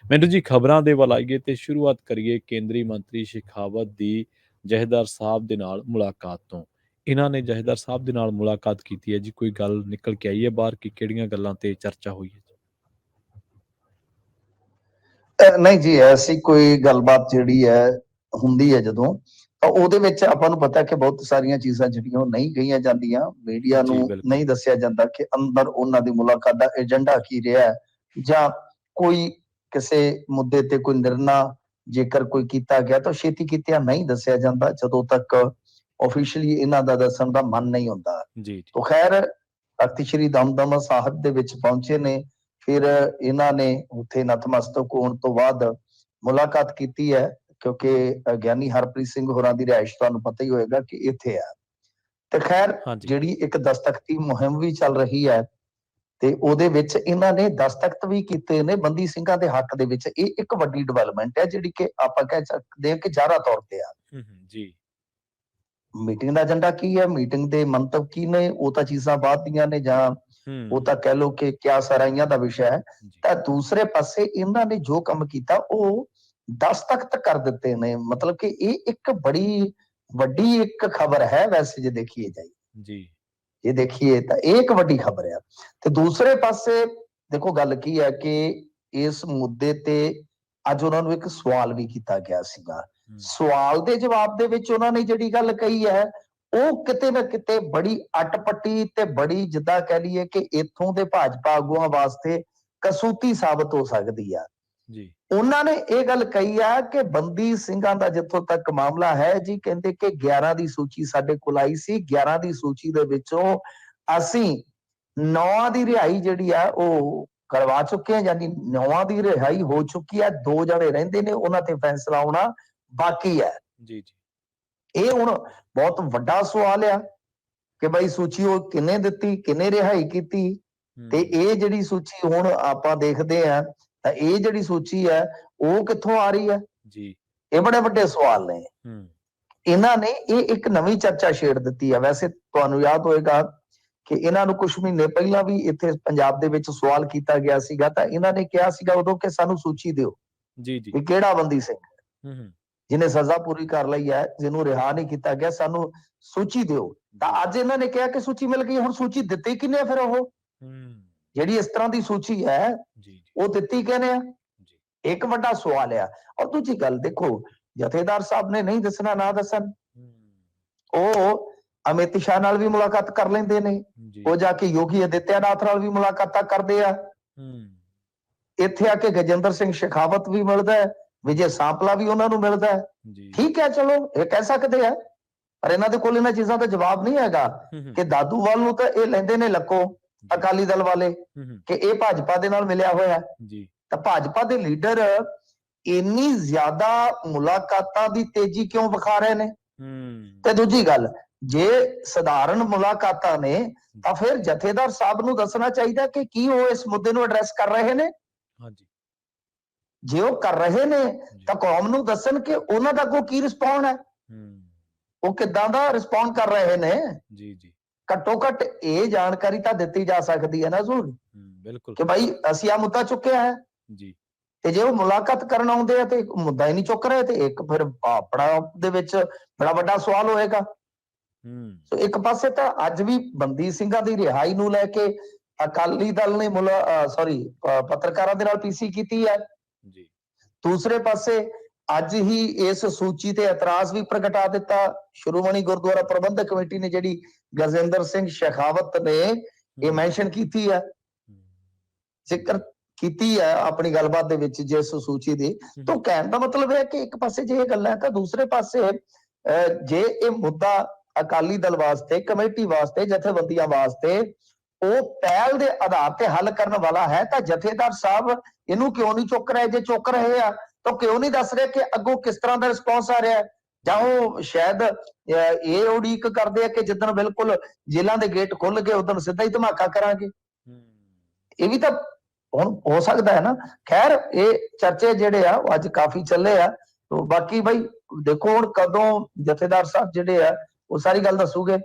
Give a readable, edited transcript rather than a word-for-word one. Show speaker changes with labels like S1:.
S1: ਮੈਨੂੰ ਜੀ ਖਬਰਾਂ ਦੇ ਵੱਲ ਆਈਏ ਤੇ ਸ਼ੁਰੂਆਤ ਕਰੀਏ ਕੇਂਦਰੀ ਮੰਤਰੀ ਸ਼ੇਖਾਵਤ ਦੀ ਜਥੇਦਾਰ ਸਾਹਿਬ ਦੇ ਨਾਲ ਮੁਲਾਕਾਤ ਤੋਂ। ਇਹਨਾਂ ਨੇ ਜਥੇਦਾਰ ਸਾਹਿਬ ਦੇ ਨਾਲ ਮੁਲਾਕਾਤ ਕੀਤੀ ਹੈ ਜੀ, ਕੋਈ ਗੱਲ ਨਿਕਲ ਕੇ ਆਈ ਹੈ ਬਾਹਰ ਕਿ ਕਿਹੜੀਆਂ ਗੱਲਾਂ ਤੇ ਚਰਚਾ ਹੋਈ ਹੈ?
S2: ਨਹੀਂ ਜੀ, ਐਸੀ ਕੋਈ ਗੱਲਬਾਤ ਜਿਹੜੀ ਹੈ ਹੁੰਦੀ ਹੈ ਜਦੋਂ, ਤਾਂ ਉਹਦੇ ਵਿੱਚ ਆਪਾਂ ਨੂੰ ਪਤਾ ਕਿ ਬਹੁਤ ਸਾਰੀਆਂ ਚੀਜ਼ਾਂ ਜਿਹੜੀਆਂ ਉਹ ਨਹੀਂ ਕਹੀਆਂ ਜਾਂਦੀਆਂ, ਮੀਡੀਆ
S1: ਜੀ
S2: ਨੂੰ
S1: ਬਿਲਕੁਲ।
S2: ਨਹੀਂ ਦੱਸਿਆ ਜਾਂਦਾ ਕਿ ਅੰਦਰ ਉਹਨਾਂ ਦੀ ਮੁਲਾਕਾਤ ਦਾ ਏਜੰਡਾ ਕੀ ਰਿਹਾ, ਜਾਂ ਕੋਈ ਕਿਸੇ ਮੁੱਦੇ ਤੇ ਕੋਈ ਨਿਰਣਾ ਜੇਕਰ ਕੋਈ ਕੀਤਾ ਗਿਆ ਤਾਂ ਛੇਤੀ ਕੀਤਿਆਂ ਨਹੀਂ ਦੱਸਿਆ ਜਾਂਦਾ ਜਦੋਂ ਤੱਕ ਆਫੀਸ਼ੀਅਲੀ ਇਹਨਾਂ ਦਾ ਦੱਸਣ ਦਾ ਮਨ ਨਹੀਂ ਹੁੰਦਾ।
S1: ਜੀ
S2: ਤੋ ਖੈਰ, ਤਖਤ ਸ੍ਰੀ ਦਮਦਮਾ ਸਾਹਿਬ ਦੇ ਵਿੱਚ ਪਹੁੰਚੇ ਨੇ, ਫਿਰ ਇਹਨਾਂ ਨੇ ਉੱਥੇ ਨਤਮਸਤਕ ਹੋਣ ਤੋਂ ਬਾਅਦ ਮੁਲਾਕਾਤ ਕੀਤੀ ਹੈ, ਕਿਉਂਕਿ ਗਿਆਨੀ ਹਰਪ੍ਰੀਤ ਸਿੰਘ ਹੋਰਾਂ ਦੀ ਰਿਹਾਇਸ਼ ਤੁਹਾਨੂੰ ਪਤਾ ਹੀ ਹੋਏਗਾ ਕਿ ਇੱਥੇ ਆ। ਤੇ ਖੈਰ, ਜਿਹੜੀ ਇੱਕ ਦਸਤਖਤੀ ਮੁਹਿੰਮ ਵੀ ਚੱਲ ਰਹੀ ਹੈ ਤੇ ਉਹਦੇ ਵਿੱਚ ਇਹਨਾਂ ਨੇ ਦਸਤਖਤ ਵੀ ਕੀਤੇ ਨੇ ਬੰਦੀ ਸਿੰਘਾਂ ਦੇ ਹੱਕ ਦੇ ਵਿੱਚ। ਇਹ ਇੱਕ ਵੱਡੀ ਡਿਵੈਲਪਮੈਂਟ ਹੈ ਜਿਹੜੀ ਕਿ ਆਪਾਂ ਕਹਿ ਸਕਦੇ ਹਾਂ ਕਿ ਜ਼ਾਹਰਾ ਤੌਰ ਤੇ ਆ।
S1: ਜੀ।
S2: ਮੀਟਿੰਗ ਦਾ ਏਜੰਡਾ ਕੀ ਹੈ, ਮੀਟਿੰਗ ਦੇ ਮੰਤਵ ਕੀ ਨੇ, ਉਹ ਤਾਂ ਚੀਜ਼ਾਂ ਬਾਅਦ ਦੀਆਂ ਨੇ, ਜਾਂ ਉਹ ਤਾਂ ਕਹਿ ਲਓ ਕਿ ਕਿਆ ਸਰਾਈਆਂ ਦਾ ਵਿਸ਼ਾ ਹੈ। ਤਾਂ ਦੂਸਰੇ ਪਾਸੇ ਇਹਨਾਂ ਨੇ ਜੋ ਕੰਮ ਕੀਤਾ ਉਹ ਦਸਤਖਤ ਕਰ ਦਿੱਤੇ ਨੇ, ਮਤਲਬ ਕਿ ਇਹ ਇੱਕ ਬੜੀ ਵੱਡੀ ਇੱਕ ਖਬਰ ਹੈ ਵੈਸੇ ਜੇ ਦੇਖੀਏ ਜਾਏ
S1: ਜੀ,
S2: ਜੇ ਦੇਖੀਏ ਤਾਂ ਇਹ ਇੱਕ ਵੱਡੀ ਖਬਰ ਹੈ। ਤੇ ਦੂਸਰੇ ਪਾਸੇ ਦੇਖੋ ਗੱਲ ਕੀ ਹੈ ਕਿ ਇਸ ਮੁੱਦੇ ਤੇ ਅੱਜ ਉਹਨਾਂ ਨੂੰ ਇੱਕ ਸਵਾਲ ਵੀ ਕੀਤਾ ਗਿਆ ਸੀਗਾ। ਸਵਾਲ ਦੇ ਜਵਾਬ ਦੇ ਵਿੱਚ ਉਹਨਾਂ ਨੇ ਜਿਹੜੀ ਗੱਲ ਕਹੀ ਹੈ ਉਹ ਕਿਤੇ ਨਾ ਕਿਤੇ ਬੜੀ ਅਟਪਟੀ ਤੇ ਬੜੀ, ਜਿੱਦਾਂ ਕਹਿ ਲਈਏ ਕਿ ਇੱਥੋਂ ਦੇ ਭਾਜਪਾ ਆਗੂਆਂ ਵਾਸਤੇ ਕਸੂਤੀ ਸਾਬਤ ਹੋ ਸਕਦੀ ਆ।
S1: ਜੀ,
S2: ਉਹਨਾਂ ਨੇ ਇਹ ਗੱਲ ਕਹੀ ਆ ਕਿ ਬੰਦੀ ਸਿੰਘਾਂ ਦਾ ਜਿੱਥੋਂ ਤੱਕ ਮਾਮਲਾ ਹੈ ਜੀ, ਕਹਿੰਦੇ ਕਿ 11 ਦੀ ਸੂਚੀ ਸਾਡੇ ਕੋਲ ਆਈ ਸੀ, 11 ਦੀ ਸੂਚੀ ਦੇ ਵਿੱਚੋਂ ਅਸੀਂ 9 ਦੀ ਰਿਹਾਈ ਜਿਹੜੀ ਆ ਉਹ ਕਰਵਾ ਚੁੱਕੇ ਆ, ਯਾਨੀ 9 ਦੀ ਰਿਹਾਈ ਹੋ ਚੁੱਕੀ ਹੈ। 2 ਜਣੇ ਰਹਿੰਦੇ ਨੇ, ਉਹਨਾਂ ਤੇ ਫੈਸਲਾ ਆਉਣਾ ਬਾਕੀ ਹੈ।
S1: ਜੀ, ਜੀ।
S2: ਇਹ ਹੁਣ ਬਹੁਤ ਵੱਡਾ ਸਵਾਲ ਆ ਕਿ ਬਈ ਸੂਚੀ ਉਹ ਕਿੰਨੇ ਦਿੱਤੀ, ਕਿੰਨੇ ਰਿਹਾਈ ਕੀਤੀ, ਤੇ ਇਹ ਜਿਹੜੀ ਸੂਚੀ ਹੁਣ ਆਪਾਂ ਦੇਖਦੇ ਆ ਤਾਂ ਇਹ ਜਿਹੜੀ ਸੂਚੀ ਹੈ ਉਹ ਕਿੱਥੋਂ ਆ ਰਹੀ ਹੈ
S1: ਜੀ।
S2: ਇਹ ਬੜੇ ਵੱਡੇ ਸਵਾਲ ਨੇ। ਇਹਨਾਂ ਨੇ ਇਹ ਇੱਕ ਨਵੀਂ ਚਰਚਾ ਛੇੜ ਦਿੱਤੀ ਹੈ। ਵੈਸੇ ਤੁਹਾਨੂੰ ਯਾਦ ਹੋਏਗਾ ਕਿ ਇਹਨਾਂ ਨੂੰ ਕੁਝ ਮਹੀਨੇ ਪਹਿਲਾਂ ਵੀ ਇੱਥੇ ਪੰਜਾਬ ਦੇ ਵਿੱਚ ਸਵਾਲ ਕੀਤਾ ਗਿਆ ਸੀਗਾ, ਤਾਂ ਇਹਨਾਂ ਨੇ ਕਿਹਾ ਸੀਗਾ ਉਦੋਂ ਕਿ ਸਾਨੂੰ ਸੂਚੀ ਦਿਓ
S1: ਜੀ, ਜੀ,
S2: ਕਿ ਕਿਹੜਾ ਬੰਦੀ ਸਿੰਘ ਜਿਹਨੇ ਸਜ਼ਾ ਪੂਰੀ ਕਰ ਲਈ ਹੈ, ਜਿਹਨੂੰ ਰਿਹਾ ਨਹੀਂ ਕੀਤਾ ਗਿਆ, ਸਾਨੂੰ ਸੂਚੀ ਦਿਓ। ਤਾਂ ਅੱਜ ਇਹਨਾਂ ਨੇ ਕਿਹਾ ਕਿ ਸੂਚੀ ਮਿਲ ਗਈ। ਹੁਣ ਸੂਚੀ ਦਿੱਤੀ ਕਿਹਨੇ ਫਿਰ ਉਹ ਜਿਹੜੀ ਇਸ ਤਰ੍ਹਾਂ ਦੀ ਸੂਚੀ ਹੈ ਉਹ ਦਿੱਤੀ ਕਿਹਨੇ ਆ? ਇੱਕ ਵੱਡਾ ਸਵਾਲ ਆ। ਔਰ ਦੂਜੀ ਗੱਲ ਦੇਖੋ, ਜਥੇਦਾਰ ਸਾਹਿਬ ਨੇ ਨਹੀਂ ਦੱਸਣਾ ਨਾ ਦੱਸਣ, ਉਹ ਅਮਿਤ ਸ਼ਾਹ ਨਾਲ ਵੀ ਮੁਲਾਕਾਤ ਕਰ ਲੈਂਦੇ ਨੇ, ਉਹ ਜਾ ਕੇ ਯੋਗੀ ਆਦਿੱਤਿਆਨਾਥ ਨਾਲ ਵੀ ਮੁਲਾਕਾਤਾਂ ਕਰਦੇ ਆ, ਇੱਥੇ ਆ ਕੇ ਗਜਿੰਦਰ ਸਿੰਘ ਸ਼ੇਖਾਵਤ ਵੀ ਮਿਲਦਾ ਹੈ, ਵਿਜੇ ਸਾਂਪਲਾ ਵੀ ਉਹਨਾਂ ਨੂੰ ਮਿਲਦਾ ਹੈ। ਠੀਕ ਹੈ, ਚਲੋ ਇਹ ਕਹਿ ਸਕਦੇ ਆ, ਪਰ ਇਹਨਾਂ ਦੇ ਕੋਲ ਇਹਨਾਂ ਚੀਜ਼ਾਂ ਦਾ ਜਵਾਬ ਨਹੀਂ ਹੈਗਾ ਕਿ ਦਾਦੂਵਾਲ ਨੂੰ ਤਾਂ ਇਹ ਲੈਂਦੇ ਨੇ ਲੱਕੋ ਅਕਾਲੀ ਦਲ ਵਾਲੇ ਕਿ ਇਹ ਭਾਜਪਾ ਦੇ ਨਾਲ ਮਿਲਿਆ ਹੋਇਆ। ਤਾਂ ਭਾਜਪਾ ਦੇ ਲੀਡਰ ਇੰਨੀ ਜ਼ਿਆਦਾ ਮੁਲਾਕਾਤਾਂ ਦੀ ਤੇਜ਼ੀ ਕਿਉਂ ਵਿਖਾ ਰਹੇ ਨੇ? ਤੇ ਦੂਜੀ ਗੱਲ, ਜੇ ਸਧਾਰਨ ਮੁਲਾਕਾਤਾਂ ਨੇ ਤਾਂ ਫਿਰ ਜਥੇਦਾਰ ਸਾਹਿਬ ਨੂੰ ਦੱਸਣਾ ਚਾਹੀਦਾ ਕਿ ਕੀ ਉਹ ਇਸ ਮੁੱਦੇ ਨੂੰ ਐਡਰੈਸ ਕਰ ਰਹੇ ਨੇ। ਜੇ ਉਹ ਕਰ ਰਹੇ ਨੇ ਤਾਂ ਕੌਮ ਨੂੰ ਦੱਸਣ ਕਿ ਉਹਨਾਂ ਦਾ ਕੋਈ ਕੀ ਰਿਸਪੌਂਡ ਹੈ, ਉਹ ਕਿੱਦਾਂ ਦਾ ਰਿਸਪੌਂਡ ਕਰ ਰਹੇ ਨੇ। ਘੱਟੋ ਘੱਟ ਇਹ ਜਾਣਕਾਰੀ ਤਾਂ ਦਿੱਤੀ ਜਾ ਸਕਦੀ ਹੈ ਨਾ ਜ਼ਰੂਰ, ਬਿਲਕੁਲ, ਕਿ ਭਾਈ ਅਸੀਂ ਆ ਮੁੱਦਾ ਚੁੱਕਿਆ ਹੈ। ਤੇ ਜੇ ਉਹ ਮੁਲਾਕਾਤ ਕਰਨ ਆਉਂਦੇ ਆ ਤੇ ਮੁੱਦਾ ਹੀ ਨਹੀਂ ਚੁੱਕ ਰਹੇ, ਤੇ ਇੱਕ ਫਿਰ ਆਪਣਾ ਦੇ ਵਿੱਚ ਬੜਾ ਵੱਡਾ ਸਵਾਲ ਹੋਏਗਾ। ਸੋ ਇੱਕ ਪਾਸੇ ਤਾਂ ਅੱਜ ਵੀ ਬੰਦੀ ਸਿੰਘਾਂ ਦੀ ਰਿਹਾਈ ਨੂੰ ਲੈ ਕੇ ਅਕਾਲੀ ਦਲ ਨੇ ਪੱਤਰਕਾਰਾਂ ਦੇ ਨਾਲ ਪੀਸੀ ਕੀਤੀ ਹੈ। ਦੂਸਰੇ ਪਾਸੇ ਅੱਜ ਹੀ ਇਸ ਸੂਚੀ ਤੇ ਇਤਰਾਜ਼ ਵੀ ਪ੍ਰਗਟਾ ਦਿੱਤਾ। ਸ਼੍ਰੋਮਣੀ ਗੁਰਦੁਆਰਾ ਪ੍ਰਬੰਧਕ ਕਮੇਟੀ ਨੇ ਜਿਹੜੀ ਗਜਿੰਦਰ ਸਿੰਘ ਸ਼ੇਖਾਵਤ ਨੇ ਇਹ ਮੈਂਸ਼ਨ ਕੀਤੀ ਹੈ, ਜ਼ਿਕਰ ਕੀਤੀ ਹੈ ਆਪਣੀ ਗੱਲਬਾਤ ਦੇ ਵਿੱਚ ਜਿਸ ਸੂਚੀ ਦੀ। ਤਾਂ ਕਹਿਣ ਦਾ ਮਤਲਬ ਹੈ ਕਿ ਇੱਕ ਪਾਸੇ ਜੇ ਇਹ ਗੱਲਾਂ ਹੈ ਤਾਂ ਦੂਸਰੇ ਪਾਸੇ ਜੇ ਇਹ ਮੁੱਦਾ ਅਕਾਲੀ ਦਲ ਵਾਸਤੇ, ਕਮੇਟੀ ਵਾਸਤੇ, ਜਥੇਬੰਦੀਆਂ ਵਾਸਤੇ ਉਹ ਪਹਿਲ ਦੇ ਆਧਾਰ ਤੇ ਹੱਲ ਕਰਨ ਵਾਲਾ ਹੈ ਤਾਂ ਜਥੇਦਾਰ ਸਾਹਿਬ ਇਹਨੂੰ ਕਿਉਂ ਨਹੀਂ ਚੁੱਕ ਰਹੇ? ਜੇ ਚੁੱਕ ਰਹੇ ਆ ਤਾਂ ਕਿਉਂ ਨਹੀਂ ਦੱਸ ਰਹੇ ਕਿ ਅੱਗੋਂ ਕਿਸ ਤਰ੍ਹਾਂ ਦਾ ਰਿਸਪੌਂਸ ਆ ਰਿਹਾ? ਜਾਂ ਉਹ ਸ਼ਾਇਦ ਇਹ ਉਡੀਕ ਕਰਦੇ ਆ ਕਿ ਜਿੱਦਣ ਬਿਲਕੁਲ ਜੇਲ੍ਹਾਂ ਦੇ ਗੇਟ ਖੁੱਲ ਗਏ ਉਦੋਂ ਸਿੱਧਾ ਹੀ ਧਮਾਕਾ ਕਰਾਂਗੇ। ਇਹ ਵੀ ਤਾਂ ਹੁਣ ਹੋ ਸਕਦਾ ਹੈ ਨਾ। ਖੈਰ, ਇਹ ਚਰਚੇ ਜਿਹੜੇ ਆ ਉਹ ਅੱਜ ਕਾਫੀ ਚੱਲੇ ਆ। ਬਾਕੀ ਬਾਈ ਦੇਖੋ ਹੁਣ ਕਦੋਂ ਜਥੇਦਾਰ ਸਾਹਿਬ ਜਿਹੜੇ ਆ ਉਹ ਸਾਰੀ ਗੱਲ ਦੱਸੂਗੇ।